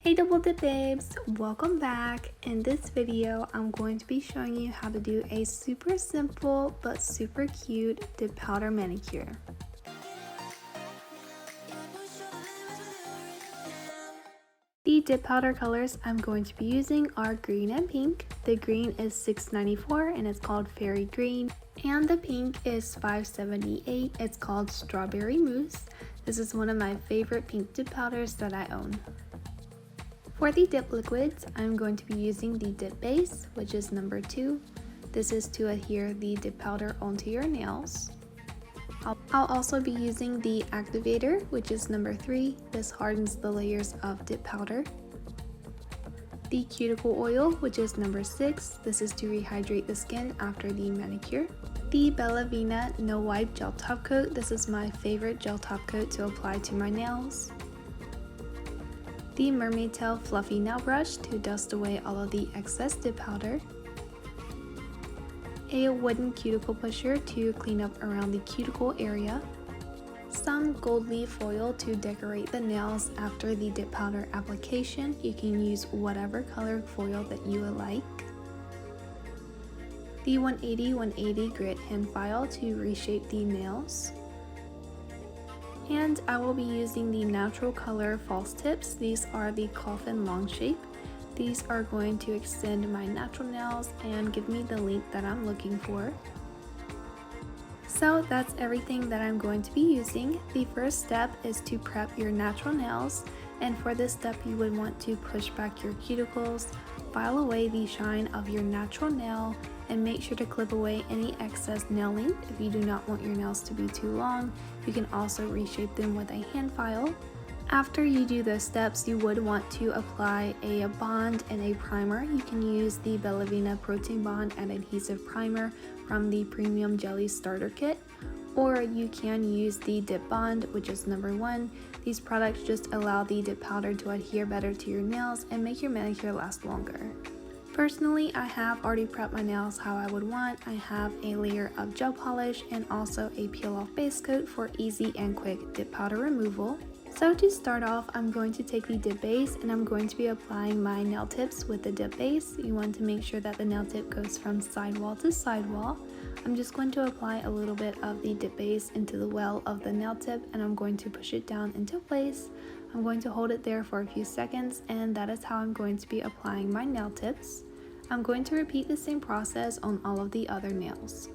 Hey double dip babes, welcome back. In this video I'm going to be showing you how to do a super simple but super cute dip powder manicure. The dip powder colors I'm going to be using are green and pink. The green is $6.94 and it's called Fairy Green, and the pink is $5.78. It's called Strawberry Mousse. This is one of my favorite pink dip powders that I own. For the dip liquids, I'm going to be using the dip base, which is number 2. This is to adhere the dip powder onto your nails. I'll also be using the activator, which is number 3. This hardens the layers of dip powder. The cuticle oil, which is number 6. This is to rehydrate the skin after the manicure. The Bella Vita No Wipe Gel Top Coat. This is my favorite gel top coat to apply to my nails. The Mermaid Tail Fluffy Nail Brush to dust away all of the excess dip powder. A wooden cuticle pusher to clean up around the cuticle area. Some gold leaf foil to decorate the nails after the dip powder application. You can use whatever color foil that you would like. The 180 grit hand file to reshape the nails. And I will be using the Natural Color false tips. These are the coffin long shape. These are going to extend my natural nails and give me the length that I'm looking for. So that's everything that I'm going to be using. The first step is to prep your natural nails, and for this step you would want to push back your cuticles, file away the shine of your natural nail, and make sure to clip away any excess nail length. If you do not want your nails to be too long, you can also reshape them with a hand file. After you do those steps, you would want to apply a bond and a primer. You can use the Bella Vita Protein Bond and Adhesive Primer from the Premium Jelly Starter Kit, or you can use the Dip Bond, which is number 1. These products just allow the dip powder to adhere better to your nails and make your manicure last longer. Personally, I have already prepped my nails how I would want. I have a layer of gel polish and also a peel-off base coat for easy and quick dip powder removal. So to start off, I'm going to take the dip base and I'm going to be applying my nail tips with the dip base. You want to make sure that the nail tip goes from sidewall to sidewall. I'm just going to apply a little bit of the dip base into the well of the nail tip, and I'm going to push it down into place. I'm going to hold it there for a few seconds, and that is how I'm going to be applying my nail tips. I'm going to repeat the same process on all of the other nails.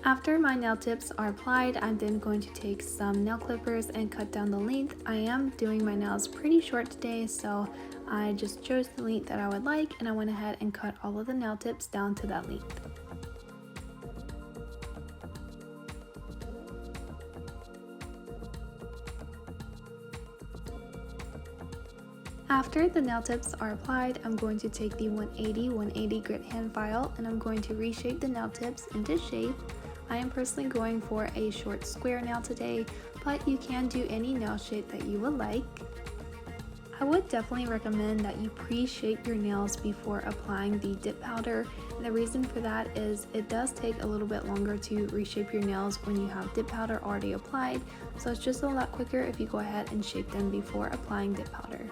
After my nail tips are applied, I'm then going to take some nail clippers and cut down the length. I am doing my nails pretty short today, so I just chose the length that I would like, and I went ahead and cut all of the nail tips down to that length. After the nail tips are applied, I'm going to take the 180 grit hand file and I'm going to reshape the nail tips into shape. I am personally going for a short square nail today, but you can do any nail shape that you would like. I would definitely recommend that you pre-shape your nails before applying the dip powder. And the reason for that is it does take a little bit longer to reshape your nails when you have dip powder already applied, so it's just a lot quicker if you go ahead and shape them before applying dip powder.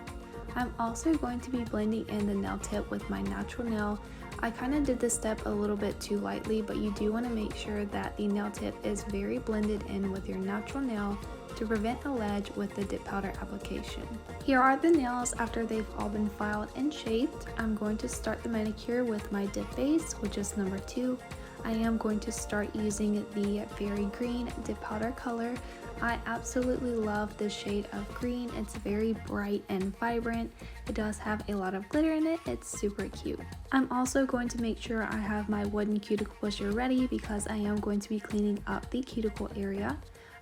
I'm also going to be blending in the nail tip with my natural nail. I kind of did this step a little bit too lightly, but you do want to make sure that the nail tip is very blended in with your natural nail to prevent a ledge with the dip powder application. Here are the nails after they've all been filed and shaped. I'm going to start the manicure with my dip base, which is number 2. I am going to start using the Fairy Green dip powder color. I absolutely love this shade of green. It's very bright and vibrant. It does have a lot of glitter in it. It's super cute. I'm also going to make sure I have my wooden cuticle pusher ready because I am going to be cleaning up the cuticle area.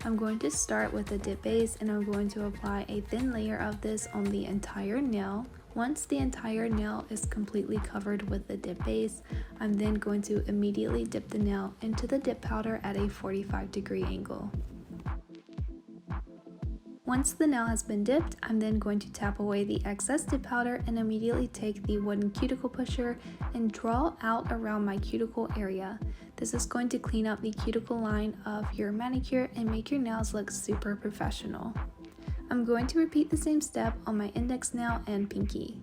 I'm going to start with the dip base and I'm going to apply a thin layer of this on the entire nail. Once the entire nail is completely covered with the dip base, I'm then going to immediately dip the nail into the dip powder at a 45-degree angle. Once the nail has been dipped, I'm then going to tap away the excess dip powder and immediately take the wooden cuticle pusher and draw out around my cuticle area. This is going to clean up the cuticle line of your manicure and make your nails look super professional. I'm going to repeat the same step on my index nail and pinky.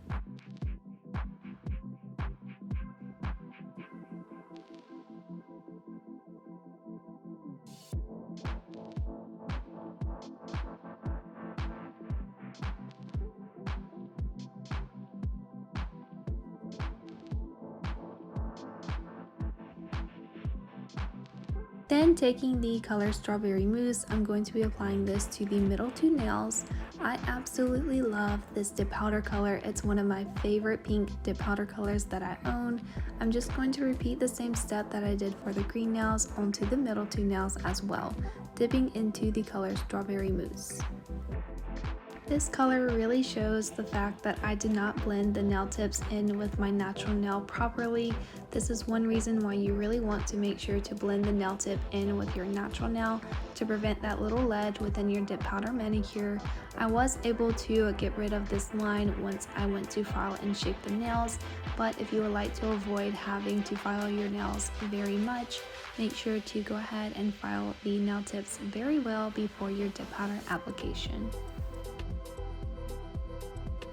Then taking the color Strawberry Mousse, I'm going to be applying this to the middle two nails. I absolutely love this dip powder color. It's one of my favorite pink dip powder colors that I own. I'm just going to repeat the same step that I did for the green nails onto the middle two nails as well, dipping into the color Strawberry Mousse. This color really shows the fact that I did not blend the nail tips in with my natural nail properly. This is one reason why you really want to make sure to blend the nail tip in with your natural nail to prevent that little ledge within your dip powder manicure. I was able to get rid of this line once I went to file and shape the nails, but if you would like to avoid having to file your nails very much, make sure to go ahead and file the nail tips very well before your dip powder application.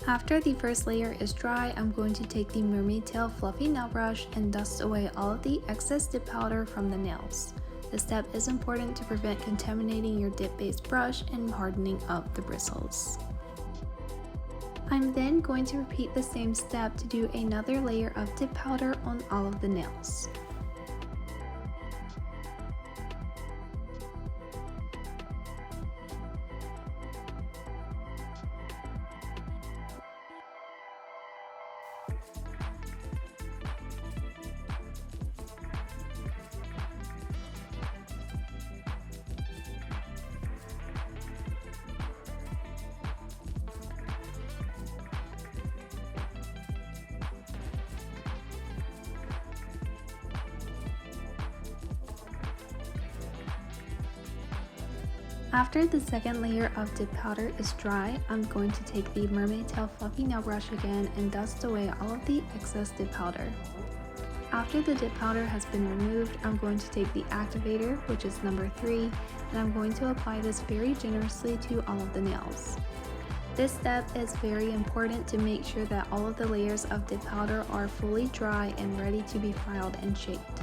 After the first layer is dry, I'm going to take the mermaid tail fluffy nail brush and dust away all of the excess dip powder from the nails. This step is important to prevent contaminating your dip-based brush and hardening up the bristles. I'm then going to repeat the same step to do another layer of dip powder on all of the nails. After the second layer of dip powder is dry, I'm going to take the mermaid tail fluffy nail brush again and dust away all of the excess dip powder. After the dip powder has been removed, I'm going to take the activator, which is number 3, and I'm going to apply this very generously to all of the nails. This step is very important to make sure that all of the layers of dip powder are fully dry and ready to be filed and shaped.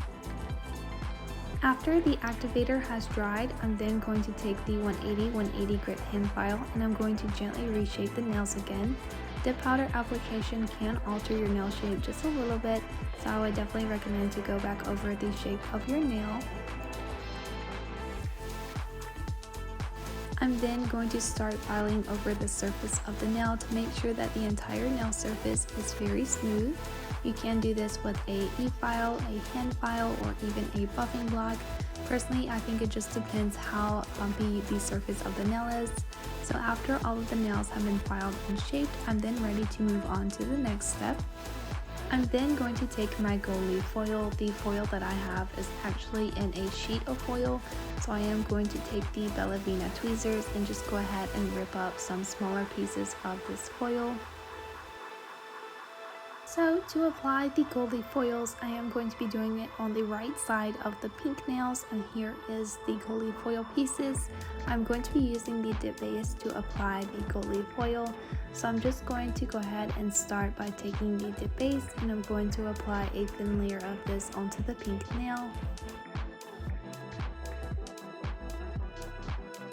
After the activator has dried, I'm then going to take the 180 grit hand file and I'm going to gently reshape the nails again. Dip powder application can alter your nail shape just a little bit, so I would definitely recommend to go back over the shape of your nail. I'm then going to start filing over the surface of the nail to make sure that the entire nail surface is very smooth. You can do this with a e-file, a hand file, or even a buffing block. Personally, I think it just depends how bumpy the surface of the nail is. So after all of the nails have been filed and shaped, I'm then ready to move on to the next step. I'm then going to take my gold leaf foil. The foil that I have is actually in a sheet of foil, so I am going to take the Bellavina tweezers and just go ahead and rip up some smaller pieces of this foil. So to apply the gold leaf foils, I am going to be doing it on the right side of the pink nails, and here is the gold leaf foil pieces. I'm going to be using the dip base to apply the gold leaf foil. So I'm just going to go ahead and start by taking the dip base and I'm going to apply a thin layer of this onto the pink nail.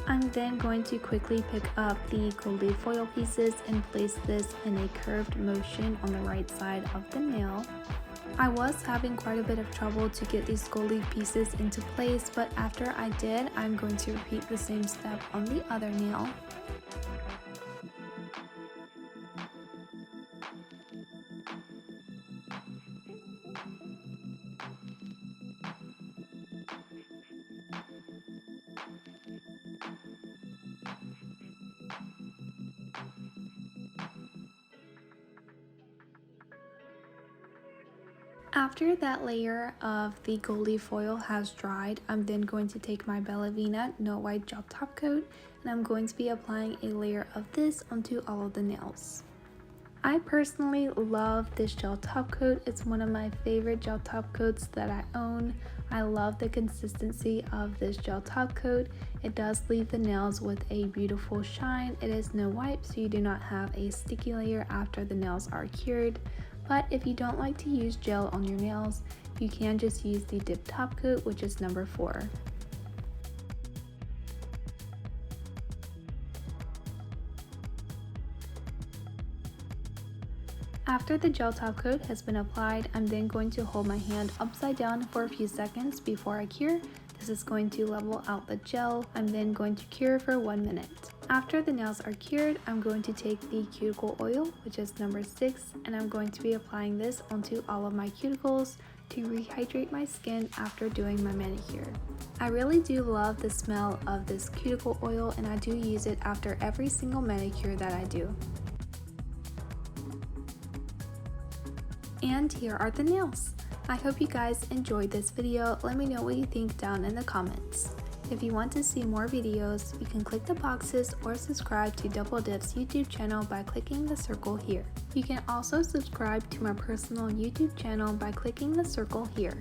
I'm then going to quickly pick up the gold leaf foil pieces and place this in a curved motion on the right side of the nail. I was having quite a bit of trouble to get these gold leaf pieces into place, but after I did, I'm going to repeat the same step on the other nail. After that layer of the goldy foil has dried, I'm then going to take my Bellavina No White Gel Top Coat and I'm going to be applying a layer of this onto all of the nails. I personally love this gel top coat. It's one of my favorite gel top coats that I own. I love the consistency of this gel top coat. It does leave the nails with a beautiful shine. It is no wipe, so you do not have a sticky layer after the nails are cured. But if you don't like to use gel on your nails, you can just use the dip top coat, which is number 4. After the gel top coat has been applied, I'm then going to hold my hand upside down for a few seconds before I cure. This is going to level out the gel. I'm then going to cure for 1 minute. After the nails are cured, I'm going to take the cuticle oil, which is number 6, and I'm going to be applying this onto all of my cuticles to rehydrate my skin after doing my manicure. I really do love the smell of this cuticle oil, and I do use it after every single manicure that I do. And here are the nails. I hope you guys enjoyed this video. Let me know what you think down in the comments. If you want to see more videos, you can click the boxes or subscribe to Double Dip's YouTube channel by clicking the circle here. You can also subscribe to my personal YouTube channel by clicking the circle here.